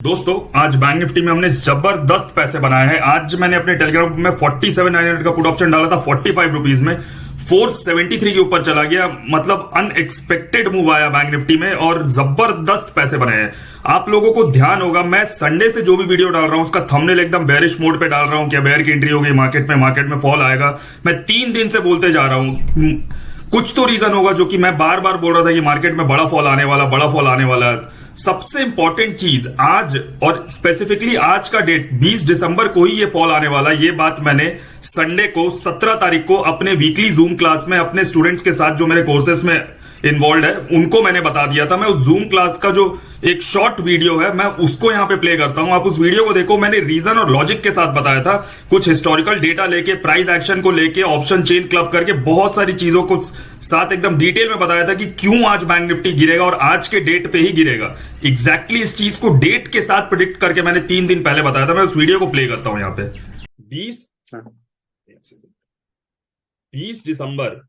दोस्तों, आज bank Nifty में हमने जबरदस्त पैसे बनाए हैं। आज मैंने अपने टेलीग्राम में 47,900 का पुट ऑप्शन डाला था 45 रुपीज में, 473 के ऊपर चला गया। मतलब अनएक्सपेक्टेड मूव आया बैंक निफ्टी में और जबरदस्त पैसे बने हैं। आप लोगों को ध्यान होगा, मैं संडे से जो भी वीडियो डाल रहा हूं उसका थंबनेल एकदम बेरिश मोड पे डाल रहा हूं, क्या बेयर की एंट्री होगी मार्केट में फॉल आएगा। मैं 3 दिन से बोलते जा रहा हूं। कुछ तो रीजन होगा जो कि मैं बार बार बोल रहा था कि मार्केट में बड़ा फॉल आने वाला, बड़ा फॉल आने वाला। सबसे इंपॉर्टेंट चीज आज, और स्पेसिफिकली आज का डेट 20 दिसंबर को ही ये फॉल आने वाला, ये बात मैंने संडे को 17 तारीख को अपने वीकली जूम क्लास में अपने स्टूडेंट्स के साथ जो मेरे कोर्सेस में इन्वॉल्व है उनको मैंने बता दिया था। मैं उस जूम क्लास का जो एक शॉर्ट वीडियो है मैं उसको यहां पे प्ले करता हूं, आप उस वीडियो को देखो। मैंने रीजन और लॉजिक के साथ बताया था, कुछ हिस्टोरिकल डेटा लेके, प्राइस एक्शन को लेके, ऑप्शन चेन क्लब करके, बहुत सारी चीजों को साथ एकदम डिटेल में बताया था कि क्यों आज बैंक निफ्टी गिरेगा और आज के डेट पे ही गिरेगा। एग्जैक्टली इस चीज को डेट के साथ प्रिडिक्ट करके मैंने 3 दिन पहले बताया था। मैं उस वीडियो को प्ले करता हूं यहां पे। 20 दिसंबर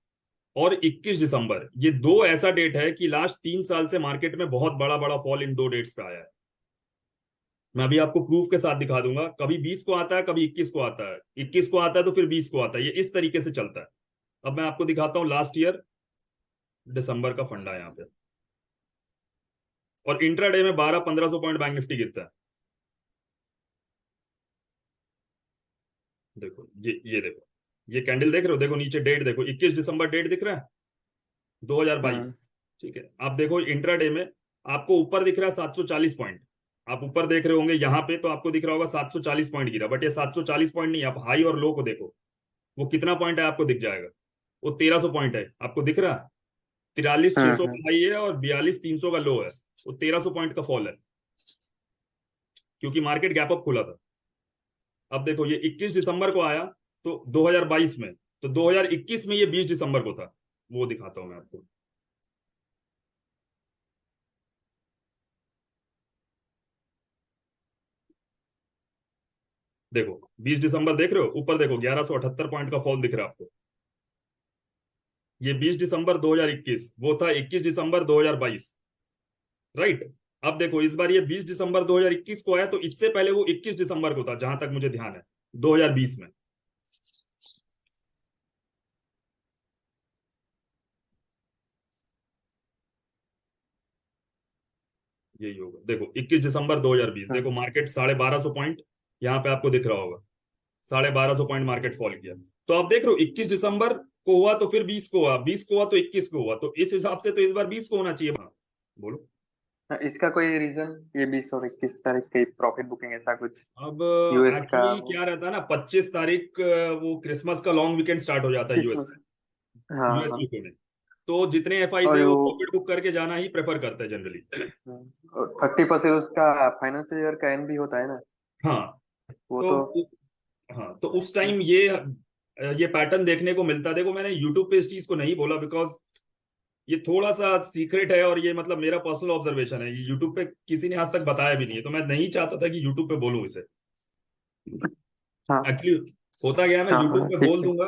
और 21 दिसंबर, ये दो ऐसा डेट है कि लास्ट 3 साल से मार्केट में बहुत बड़ा बड़ा फॉल इन दो डेट्स पे आया है। मैं अभी आपको प्रूफ के साथ दिखा दूंगा। कभी 20 को आता है, कभी 21 को आता है, 21 को आता है तो फिर 20 को आता है, ये इस तरीके से चलता है। अब मैं आपको दिखाता हूं लास्ट ईयर दिसंबर का फंडा यहां पे, और इंट्राडे में 1200-1500 पॉइंट बैंक निफ्टी गिरता है। देखो ये देखो, ये कैंडल देख रहे हो, देखो नीचे डेट देखो, 21 दिसंबर डेट दिख रहा है 2022। ठीक है, आप देखो इंट्राडे में आपको ऊपर दिख रहा है 740 पॉइंट। आप ऊपर देख रहे होंगे यहां पे, तो आपको दिख रहा होगा 740 पॉइंट गिरा, बट ये 740 पॉइंट नहीं। आप हाई और लो को देखो, वो कितना पॉइंट है आपको दिख जाएगा, वो 1300 पॉइंट है। आपको दिख रहा है 43,600 का हाई है और 42,300 का लो है। वो 1300 पॉइंट का फॉल है, क्योंकि मार्केट गैप अप खुला था। अब देखो ये 21 दिसंबर को आया तो 2022 में, तो 2021 में ये 20 दिसंबर को था। वो दिखाता हूं मैं आपको। देखो 20 दिसंबर देख रहे हो, ऊपर देखो 1178 पॉइंट का फॉल दिख रहा है आपको। ये 20 दिसंबर 2021, वो था 21 दिसंबर 2022, राइट। अब देखो इस बार ये 20 दिसंबर 2021 को आया, तो इससे पहले वो 21 दिसंबर को था जहां तक मुझे ध्यान है, 2020 में। यही होगा, देखो 21 दिसंबर 2020, देखो मार्केट 1250 पॉइंट यहाँ पे आपको दिख रहा होगा, 1250 पॉइंट मार्केट फॉल किया। तो आप देख रहे हो 21 दिसंबर को हुआ तो फिर 20 को हुआ, 20 को हुआ तो 21 को हुआ, तो इस हिसाब से तो इस बार 20 को होना चाहिए। हाँ, बोलो। इसका कोई रीजन, ये 20 और 21 तारीख की प्रॉफिट बुकिंग ऐसा कुछ अब यूएस का एक्चुअली क्या रहता है ना, 25 तारीख वो क्रिसमस का लॉन्ग वीकेंड स्टार्ट हो जाता है यूएस क्रिसमस। में, हाँ यूएस हाँ। यूके में। तो जितने एफ आई और है वो वो प्रॉफिट बुक करके जाना ही प्रेफर करते हैं जनरली। 30% उसका फाइनेंशियल ईयर का एंड भी होता है ना। हाँ, वो तो तो हाँ, तो उस टाइम ये पैटर्न देखने को मिलता है। देखो मैंने यूट्यूब पे इस चीज को नहीं बोला, बिकॉज ये थोड़ा सा सीक्रेट है, और ये मतलब मेरा पर्सनल ऑब्जर्वेशन है। ये यूट्यूब पे किसी ने आज तक बताया भी नहीं है, तो मैं नहीं चाहता था कि यूट्यूब पे बोलूं इसे। हाँ एक्चुअली होता गया, मैं हाँ यूट्यूब हाँ पे ठीक बोल है। दूंगा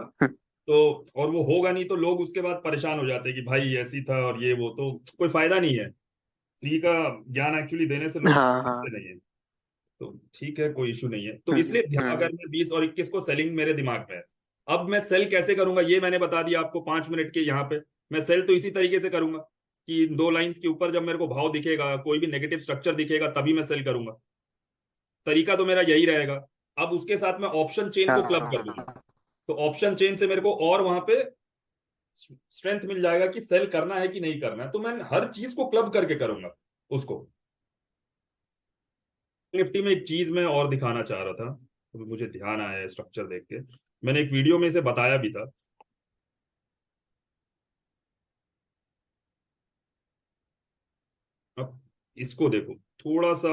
तो, और वो होगा नहीं तो लोग उसके बाद परेशान हो जाते हैं कि भाई ऐसी था और ये वो, तो कोई फायदा नहीं है। फ्री का ज्ञान एक्चुअली देने से लोग हाँ हाँ। समझते नहीं है। तो ठीक है, कोई इशू नहीं है। तो इसलिए अगर मैं 20 और 21 को सेलिंग मेरे दिमाग में है। अब मैं सेल कैसे करूंगा ये मैंने बता दिया आपको 5 मिनट के यहाँ पे। मैं सेल तो इसी तरीके से करूंगा कि इन दो लाइंस के ऊपर जब मेरे को भाव दिखेगा, कोई भी नेगेटिव स्ट्रक्चर दिखेगा, तभी मैं सेल करूंगा। तरीका तो मेरा यही रहेगा। अब उसके साथ मैं ऑप्शन चेन को क्लब कर दूंगा, हाँ तो ऑप्शन चेन से मेरे को और वहां पे स्ट्रेंथ मिल जाएगा कि सेल करना है कि नहीं करना है। तो मैं हर चीज को क्लब करके करूंगा उसको। निफ्टी में एक चीज मैं और दिखाना चाह रहा था, तो मुझे ध्यान आया है स्ट्रक्चर देख के, मैंने एक वीडियो में इसे बताया भी था। अब इसको देखो, थोड़ा सा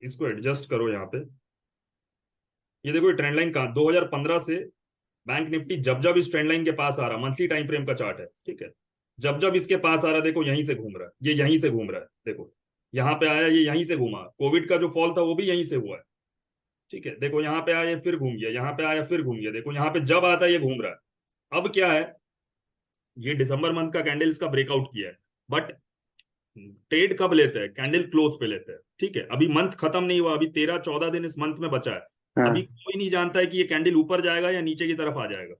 इसको एडजस्ट करो यहाँ पे। ये देखो ये ट्रेंड लाइन कहाँ, 2015 से बैंक निफ्टी जब जब इस ट्रेंड लाइन के पास आ रहा, मंथली टाइम फ्रेम का चार्ट है, ठीक है। जब जब इसके पास आ रहा, देखो यहीं से घूम रहा है, ये यहीं से घूम रहा है। देखो यहाँ पे आया, ये यहीं से घूमा, कोविड का जो फॉल था वो भी यहीं से हुआ है, ठीक है। देखो यहाँ पे आया फिर घूम गया, यहाँ पे आया फिर घूम गया, देखो यहाँ पे जब आता है ये घूम रहा है। अब क्या है, ये दिसंबर मंथ का कैंडल इसका ब्रेकआउट किया है, बट ट्रेड कब लेते हैं? कैंडल क्लोज पे लेते हैं, ठीक है। अभी मंथ खत्म नहीं हुआ, अभी 13-14 दिन इस मंथ में बचा है। अभी कोई नहीं जानता है कि ये कैंडल ऊपर जाएगा या नीचे की तरफ आ जाएगा।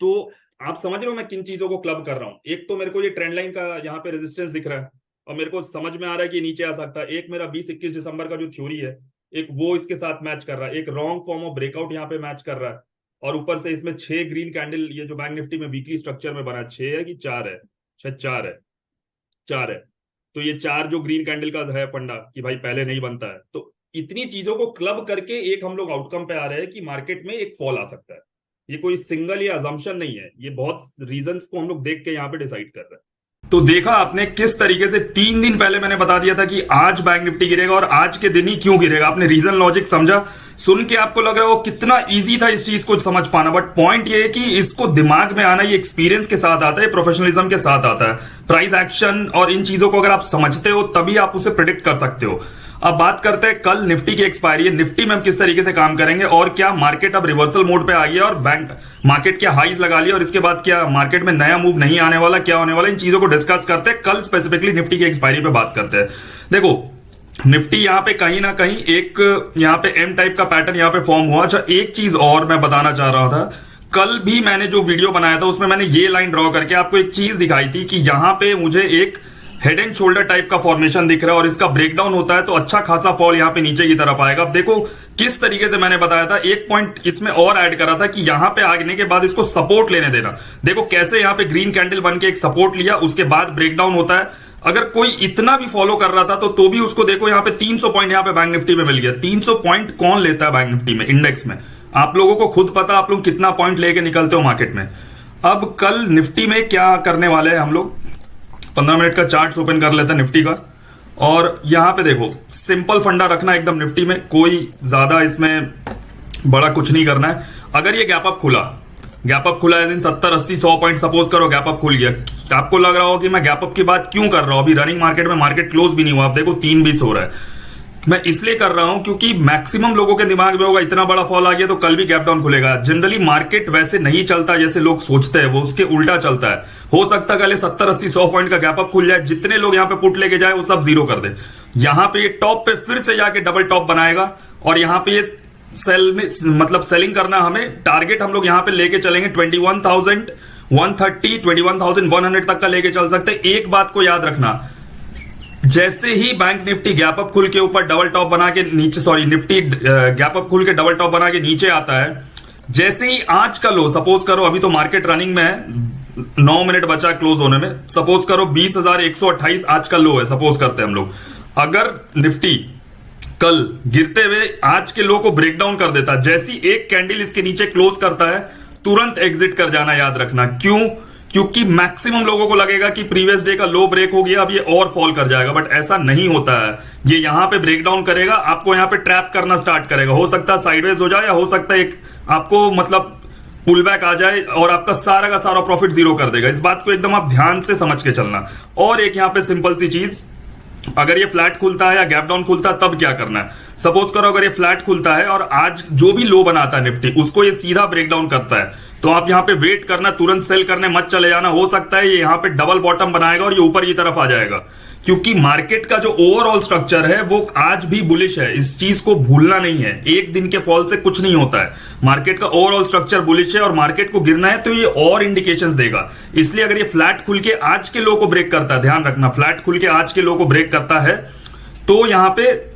तो आप समझ रहे हो मैं किन चीजों को क्लब कर रहा हूं। एक तो मेरे को ये ट्रेंड लाइन का यहाँ पे रेजिस्टेंस दिख रहा है और मेरे को समझ में आ रहा है कि नीचे आ सकता है। एक मेरा 20-21 दिसंबर का जो थ्योरी है, एक वो इसके साथ मैच कर रहा है। एक रॉन्ग फॉर्म ऑफ ब्रेकआउट यहाँ पे मैच कर रहा है और ऊपर से इसमें 6 ग्रीन कैंडल, ये जो बैंक निफ्टी में वीकली स्ट्रक्चर में बना 6 है कि 4 है, शायद 4 है। तो ये 4 जो ग्रीन कैंडल का है फंडा कि भाई पहले नहीं बनता है। तो इतनी चीजों को क्लब करके एक हम लोग आउटकम पे आ रहे हैं कि मार्केट में एक फॉल आ सकता है। ये कोई सिंगल या अजम्पशन नहीं है, ये बहुत रीजंस को हम लोग देख के यहाँ पे डिसाइड कर रहे हैं। तो देखा आपने किस तरीके से 3 दिन पहले मैंने बता दिया था कि आज बैंक निफ्टी गिरेगा और आज के दिन ही क्यों गिरेगा। आपने रीजन लॉजिक समझा, सुन के आपको लग रहा है वो कितना इजी था इस चीज को समझ पाना। बट पॉइंट ये है कि इसको दिमाग में आना, ये एक्सपीरियंस के साथ आता है, प्रोफेशनलिज्म के साथ आता है। प्राइस एक्शन और इन चीजों को अगर आप समझते हो तभी आप उसे प्रिडिक्ट कर सकते हो। अब बात करते हैं कल निफ्टी की एक्सपायरी है, निफ्टी में हम किस तरीके से काम करेंगे और क्या मार्केट अब रिवर्सल मोड पे आ गया और बैंक मार्केट क्या हाईज लगा लिया और इसके बाद क्या मार्केट में नया मूव नहीं आने वाला, क्या होने वाला, इन चीजों को डिस्कस करते हैं। कल स्पेसिफिकली निफ्टी की एक्सपायरी पे बात करते हैं। देखो निफ्टी यहां पे कहीं ना कहीं एक यहां पे एम टाइप का पैटर्न यहां पे फॉर्म हुआ। अच्छा एक चीज और मैं बताना चाह रहा था, कल भी मैंने जो वीडियो बनाया था उसमें मैंने ये लाइन ड्रॉ करके आपको एक चीज दिखाई थी कि यहां पे मुझे एक हेड एंड शोल्डर टाइप का फॉर्मेशन दिख रहा है और इसका ब्रेकडाउन होता है तो अच्छा खासा फॉल यहां पे नीचे की तरफ आएगा। अब देखो किस तरीके से मैंने बताया था, एक पॉइंट इसमें और ऐड करा था कि यहां पे आने के बाद इसको सपोर्ट लेने देना। देखो कैसे यहां पे ग्रीन कैंडल बन के एक सपोर्ट लिया, उसके बाद ब्रेकडाउन होता है। अगर कोई इतना भी फॉलो कर रहा था तो भी उसको देखो यहां पे 300 पॉइंट यहां पे बैंक निफ्टी में मिल गया। 300 पॉइंट कौन लेता है बैंक निफ्टी में, इंडेक्स में? आप लोगों को खुद पता, आप लोग कितना पॉइंट लेके निकलते हो मार्केट में। अब कल निफ्टी में क्या करने वाले हैं हम लोग, 15 मिनट का चार्ट ओपन कर लेते हैं निफ्टी का। और यहां पे देखो सिंपल फंडा रखना एकदम निफ्टी में, कोई ज्यादा इसमें बड़ा कुछ नहीं करना है। अगर ये गैप अप खुला है 70, 80, 100 पॉइंट सपोज करो गैप अप खुल गया, आपको लग रहा हो कि मैं गैप अप की बात क्यों कर रहा हूं, अभी रनिंग मार्केट में मार्केट क्लोज भी नहीं हुआ, आप देखो 3:20 हो रहा है। मैं इसलिए कर रहा हूं क्योंकि मैक्सिमम लोगों के दिमाग में होगा इतना बड़ा फॉल आ गया तो कल भी गैप डाउन खुलेगा। जनरली मार्केट वैसे नहीं चलता जैसे लोग सोचते हैं, वो उसके उल्टा चलता है। हो सकता है कल 70, 80, 100 पॉइंट का गैप अप खुल जाए, जितने लोग यहां पे पुट लेके जाए वो सब जीरो कर दे। यहां पे ये टॉप पे फिर से जाके डबल टॉप बनाएगा और यहां पे ये सेल में मतलब सेलिंग करना, हमें टारगेट हम लोग यहां पे लेके चलेंगे 21,130, 21,100 तक का लेके चल सकते हैं। एक बात को याद रखना, जैसे ही बैंक निफ्टी गैप अप खुल के ऊपर डबल टॉप बना के नीचे, सॉरी निफ्टी गैप अप खुल के डबल टॉप बना के नीचे आता है, जैसे ही आज का लो सपोज करो, अभी तो मार्केट रनिंग में है, 9 मिनट बचा क्लोज होने में, सपोज करो 20,128 आज का लो है, सपोज करते हैं हम लोग। अगर निफ्टी कल गिरते हुए आज के लो को ब्रेक डाउन कर देता, जैसी एक कैंडल इसके नीचे क्लोज करता है तुरंत एग्जिट कर जाना, याद रखना। क्यों? क्योंकि मैक्सिमम लोगों को लगेगा कि प्रीवियस डे का लो ब्रेक हो गया, अब ये और फॉल कर जाएगा, बट ऐसा नहीं होता है। ये यहां पे ब्रेक डाउन करेगा, आपको यहां पे ट्रैप करना स्टार्ट करेगा। हो सकता है साइडवेज हो जाए या हो सकता है एक आपको मतलब पुल बैक आ जाए और आपका सारा का सारा प्रॉफिट जीरो कर देगा। इस बात को एकदम आप ध्यान से समझ के चलना। और एक यहां पे सिंपल सी चीज, अगर ये फ्लैट खुलता है या गैप डाउन खुलता है तब क्या करना है। सपोज करो अगर ये फ्लैट खुलता है और आज जो भी लो बनाता है निफ्टी उसको ये सीधा ब्रेक डाउन करता है, तो आप यहां पे वेट करना, तुरंत सेल करने मत चले जाना। हो सकता है ये यहां पे डबल बॉटम बनाएगा और ये ऊपर की तरफ आ जाएगा, क्योंकि मार्केट का जो ओवरऑल स्ट्रक्चर है वो आज भी बुलिश है। इस चीज को भूलना नहीं है, एक दिन के फॉल से कुछ नहीं होता है। मार्केट का ओवरऑल स्ट्रक्चर बुलिश है और मार्केट को गिरना है तो ये और इंडिकेशंस देगा। इसलिए अगर ये फ्लैट खुल के आज के लो को ब्रेक करता है, ध्यान रखना, फ्लैट खुल के आज के लो को ब्रेक करता है तो यहां पे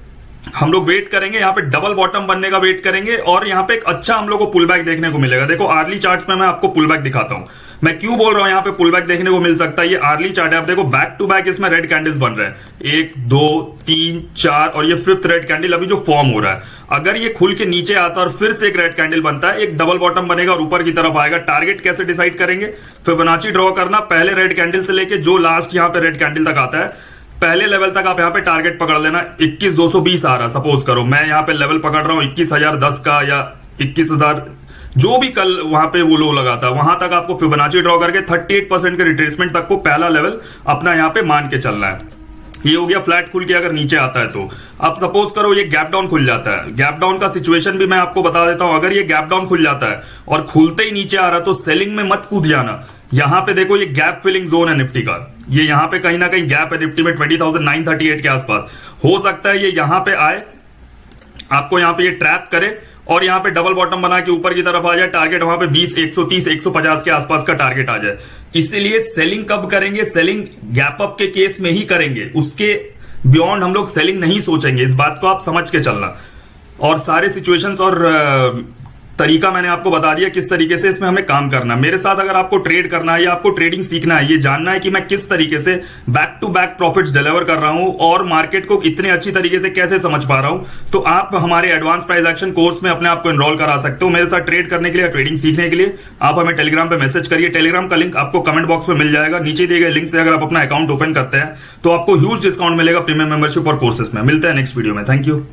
हम लोग वेट करेंगे, यहां पे डबल बॉटम बनने का वेट करेंगे और यहां पे एक अच्छा हम लोग को पुल बैक देखने को मिलेगा। देखो आर्ली चार्ट्स में मैं आपको पुल बैक दिखाता हूं। मैं क्यों बोल रहा हूं यहां पे पुल बैक देखने को मिल सकता है, ये आर्ली चार्ट है। आप देखो बैक टू बैक इसमें रेड कैंडल्स बन रहे हैं, 1, 2, 3, 4 और ये 5th रेड कैंडल अभी जो फॉर्म हो रहा है। अगर ये खुल के नीचे आता है और फिर से एक रेड कैंडल बनता है, एक डबल बॉटम बनेगा और ऊपर की तरफ आएगा। टारगेट कैसे डिसाइड करेंगे? फिबोनाची ड्रॉ करना, पहले रेड कैंडल से लेके जो लास्ट यहां पे रेड कैंडल तक आता है पहले लेवल तक आप यहां पे टारगेट पकड़ लेना। 21,220 आ रहा, सपोज करो मैं यहां पे लेवल पकड़ रहा हूं 21,010 का या 21,000, जो भी कल वहां पे वो लो लगा था, वहां तक आपको फिबोनाची ड्रॉ करके 38% के रिट्रेसमेंट तक को पहला लेवल अपना यहां पे मान के चलना है। ये हो गया फ्लैट खुल के अगर नीचे आता है तो। अब सपोज करो ये गैप डाउन खुल जाता है, गैप डाउन का सिचुएशन भी मैं आपको बता देता हूं। अगर ये गैप डाउन खुल जाता है और खुलते ही नीचे आ रहा तो सेलिंग में मत कूद जाना। यहां पे देखो ये गैप फिलिंग जोन है निफ्टी का, ये यहां पे कहीं ना कहीं गैप है निफ्टी में 20,938 के आसपास। हो सकता है ये यहां पे आए, आपको यहां पे ये ट्रैप करे और यहां पे डबल बॉटम बना के ऊपर की तरफ आ जाए, टारगेट वहां पे 20, 130, 150 के आसपास का टारगेट आ जाए। इसीलिए सेलिंग कब करेंगे? सेलिंग गैप अप के केस में ही करेंगे, उसके बियॉन्ड हम लोग सेलिंग नहीं सोचेंगे। इस बात को आप समझ के चलना। और सारे सिचुएशंस और तरीका मैंने आपको बता दिया किस तरीके से इसमें हमें काम करना है। मेरे साथ अगर आपको ट्रेड करना है या आपको ट्रेडिंग सीखना है, ये जानना है कि मैं किस तरीके से back to back profits deliver कर रहा हूं और मार्केट को इतने अच्छी तरीके से कैसे समझ पा रहा हूं, तो आप हमारे एडवांस प्राइस एक्शन कोर्स में अपने आप को एनरोल करा सकते हो। मेरे साथ ट्रेड करने के लिए, ट्रेडिंग सीखने के लिए आप हमें टेलीग्राम पे मैसेज करिए। टेलीग्राम का लिंक आपको कमेंट बॉक्स में मिल जाएगा। नीचे दिए गए लिंक से अगर आप अपना अकाउंट ओपन करते हैं तो आपको ह्यूज डिस्काउंट मिलेगा प्रीमियम मेंबरशिप और कोर्सेस में। मिलते हैं नेक्स्ट वीडियो में। Thank you.